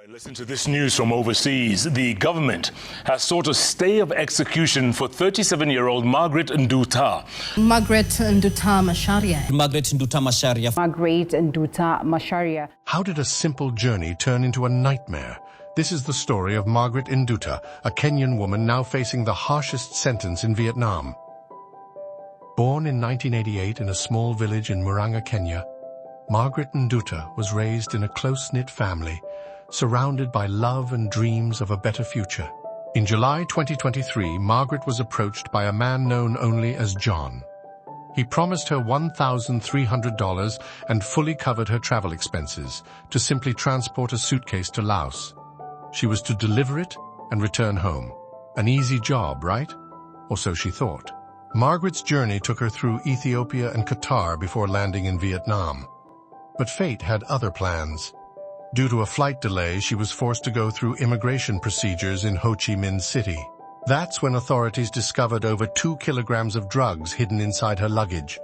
Listen to this news from overseas. The government has sought a stay of execution for 37-year-old Margaret Nduta. Margaret Nduta Macharia. Margaret Nduta Macharia. Margaret Nduta Macharia. How did a simple journey turn into a nightmare? This is the story of Margaret Nduta, a Kenyan woman now facing the harshest sentence in Vietnam. Born in 1988 in a small village in Murang'a, Kenya, Margaret Nduta was raised in a close-knit family, surrounded by love and dreams of a better future. In July 2023, Margaret was approached by a man known only as John. He promised her $1,300 and fully covered her travel expenses to simply transport a suitcase to Laos. She was to deliver it and return home. An easy job, right? Or so she thought. Margaret's journey took her through Ethiopia and Qatar before landing in Vietnam. But fate had other plans. Due to a flight delay, she was forced to go through immigration procedures in Ho Chi Minh City. That's when authorities discovered over 2 kilograms of drugs hidden inside her luggage.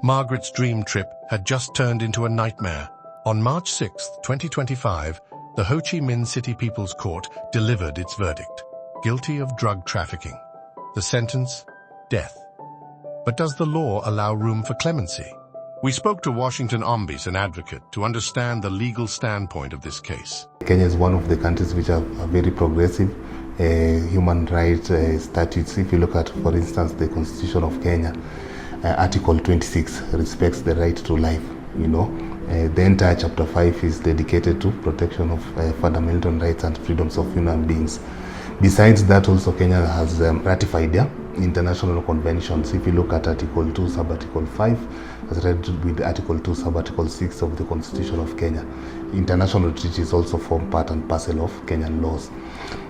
Margaret's dream trip had just turned into a nightmare. On March 6, 2025, the Ho Chi Minh City People's Court delivered its verdict. Guilty of drug trafficking. The sentence? Death. But does the law allow room for clemency? We spoke to Washington Ombis, an advocate, to understand the legal standpoint of this case. Kenya is one of the countries which are very progressive human rights statutes. If you look at, for instance, the Constitution of Kenya, Article 26 respects the right to life. The entire Chapter 5 is dedicated to protection of fundamental rights and freedoms of human beings. Besides that, also Kenya has ratified international conventions. If you look at Article 2, Sub-Article 5, as read with Article 2, Sub-Article 6 of the Constitution of Kenya. International treaties also form part and parcel of Kenyan laws.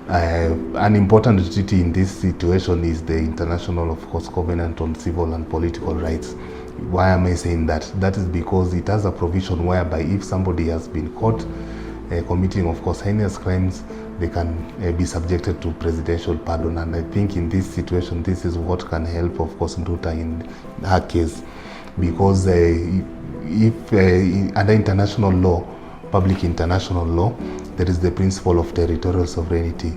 An important treaty in this situation is the International, of course, Covenant on Civil and Political Rights. Why am I saying that? That is because it has a provision whereby if somebody has been caught committing, of course, heinous crimes, they can be subjected to presidential pardon. And I think in this situation, this is what can help, of course, Nduta in her case. Because if under international law, public international law, there is the principle of territorial sovereignty.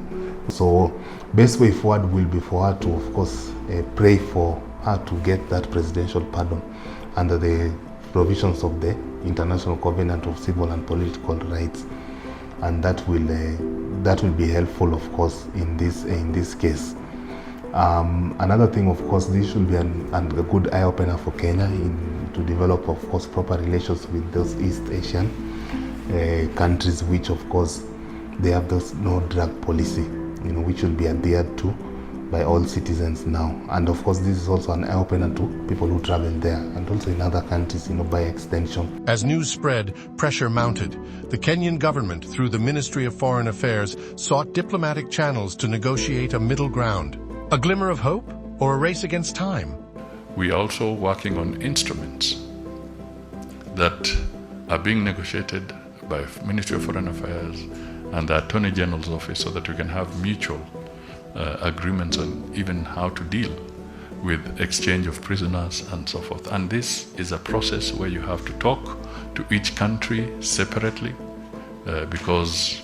So best way forward will be for her to, of course, pray for her to get that presidential pardon under the provisions of the International Covenant of Civil and Political Rights. And that will be helpful, of course, in this case. Another thing, of course, this should be a good eye-opener for Kenya to develop, of course, proper relations with those East Asian countries, which, of course, they have those no drug policy, which will be adhered to by all citizens now. And of course, this is also an eye-opener to people who travel there and also in other countries, by extension. As news spread, pressure mounted. The Kenyan government, through the Ministry of Foreign Affairs, sought diplomatic channels to negotiate a middle ground. A glimmer of hope or a race against time? We are also working on instruments that are being negotiated by Ministry of Foreign Affairs and the Attorney General's office so that we can have mutual agreements on even how to deal with exchange of prisoners and so forth. And this is a process where you have to talk to each country separately because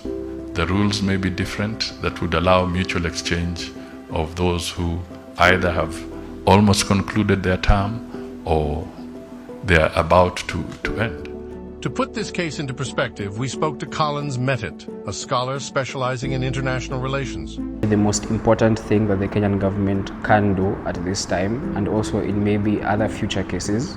the rules may be different that would allow mutual exchange of those who either have almost concluded their term or they are about to end. To put this case into perspective, we spoke to Collins Metit, a scholar specializing in international relations. The most important thing that the Kenyan government can do at this time, and also in maybe other future cases,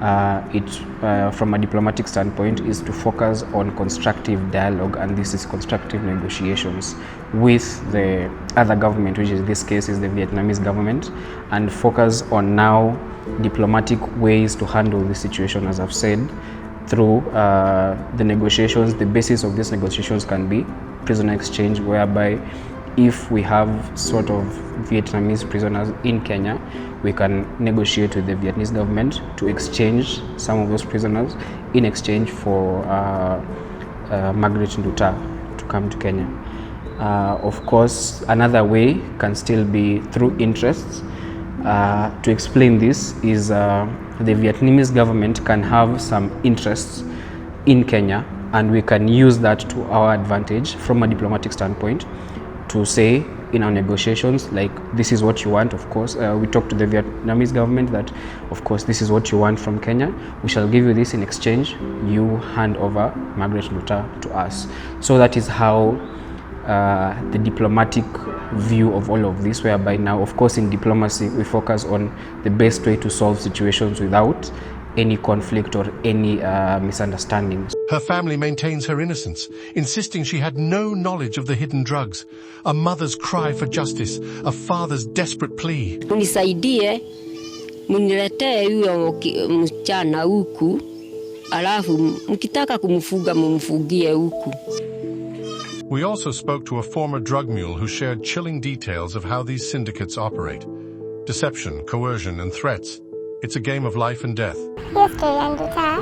from a diplomatic standpoint, is to focus on constructive dialogue, and this is constructive negotiations with the other government, which in this case is the Vietnamese government, and focus on now diplomatic ways to handle the situation, as I've said, through the negotiations. The basis of these negotiations can be prisoner exchange, whereby if we have sort of Vietnamese prisoners in Kenya, we can negotiate with the Vietnamese government to exchange some of those prisoners in exchange for Margaret Nduta to come to Kenya. Of course, another way can still be through interests. To explain this is the Vietnamese government can have some interests in Kenya and we can use that to our advantage from a diplomatic standpoint to say in our negotiations, like, this is what you want. Of course, we talk to the Vietnamese government that, of course, this is what you want from Kenya. We shall give you this in exchange. You hand over Margaret Nduta to us. So that is how the diplomatic view of all of this, whereby now, of course, in diplomacy, we focus on the best way to solve situations without any conflict or any misunderstandings. Her family maintains her innocence, insisting she had no knowledge of the hidden drugs. A mother's cry for justice, a father's desperate plea. Unisaidie, muniletee huyo msichana huku, alafu mkitaka kumfuga mumfugie huku. We also spoke to a former drug mule who shared chilling details of how these syndicates operate. Deception, coercion, and threats. It's a game of life and death. Hiyo story ya Nduta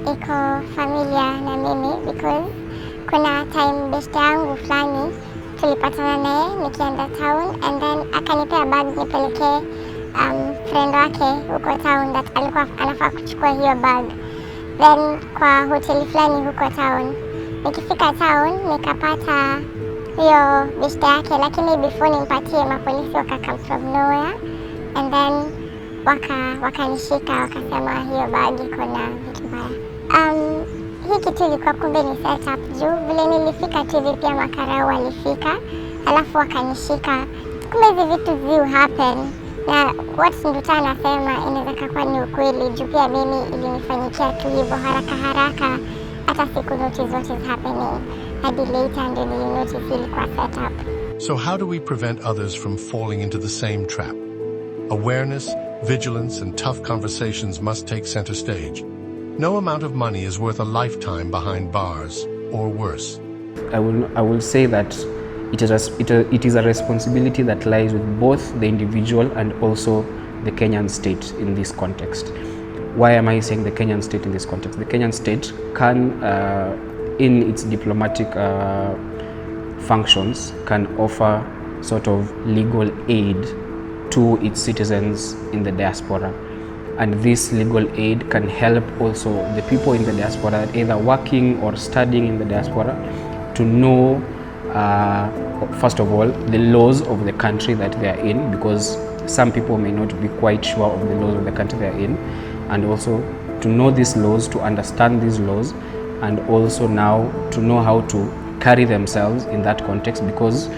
iko familia na mimi because kuna time best yangu fulani tulipatana naye nikienda town, and then akanipea bag nipelekee friend wake huko town that alikuwa anafaa kuchukua hiyo bag. Then kwa hoteli fulani huko town, nikifika town nikapata hiyo best yake, lakini before nimpatie mapolisi wakakam from nowhere, and then wakanishika wakasema hiyo bag iko na vitu mbaya. Hii kitu ilikuwa kumbe ni setup juu vile nilifika tu hivi pia Macharia walifika, alafu wakanishika. Kumbe hizi vitu zi happen, na what Nduta anasema inaweza kuwa ni ukweli juu pia mimi ilinifanyikia tu hivyo haraka, hata siku notice what is happening hadi later ndio nilinotice ilikuwa setup. So how do we prevent others from falling into the same trap? Awareness, vigilance, and tough conversations must take center stage. No amount of money is worth a lifetime behind bars, or worse. I will say that it is a responsibility that lies with both the individual and also the Kenyan state in this context. Why am I saying the Kenyan state in this context? The Kenyan state can, in its diplomatic functions, can offer sort of legal aid to its citizens in the diaspora. And this legal aid can help also the people in the diaspora, either working or studying in the diaspora, to know, first of all, the laws of the country that they are in, because some people may not be quite sure of the laws of the country they are in, and also to know these laws, to understand these laws, and also now to know how to carry themselves in that context, because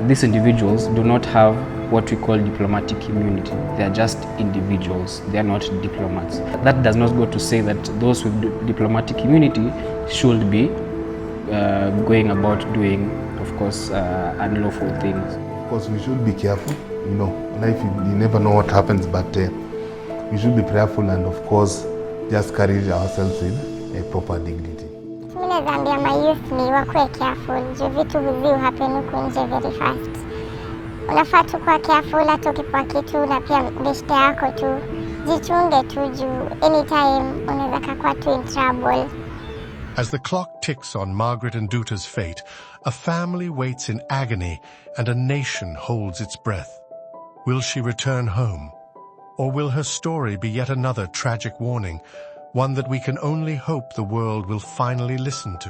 these individuals do not have what we call diplomatic immunity. They are just individuals, they are not diplomats. That does not go to say that those with diplomatic immunity should be going about doing, of course, unlawful things. Of course, we should be careful. You know, life, you never know what happens, but we should be prayerful and, of course, just carry ourselves in a proper dignity. Mimi naambia my youth ni wakuwe careful, juu vitu huzi happen huku nje very fast. Unafaa tu kuwa careful, hata ukipewa kitu na pia beshte yako tu, jichunge tu juu anytime unaweza kuwa tu in trouble. As the clock ticks on Margaret Nduta's fate, a family waits in agony and a nation holds its breath. Will she return home? Or will her story be yet another tragic warning, one that we can only hope the world will finally listen to?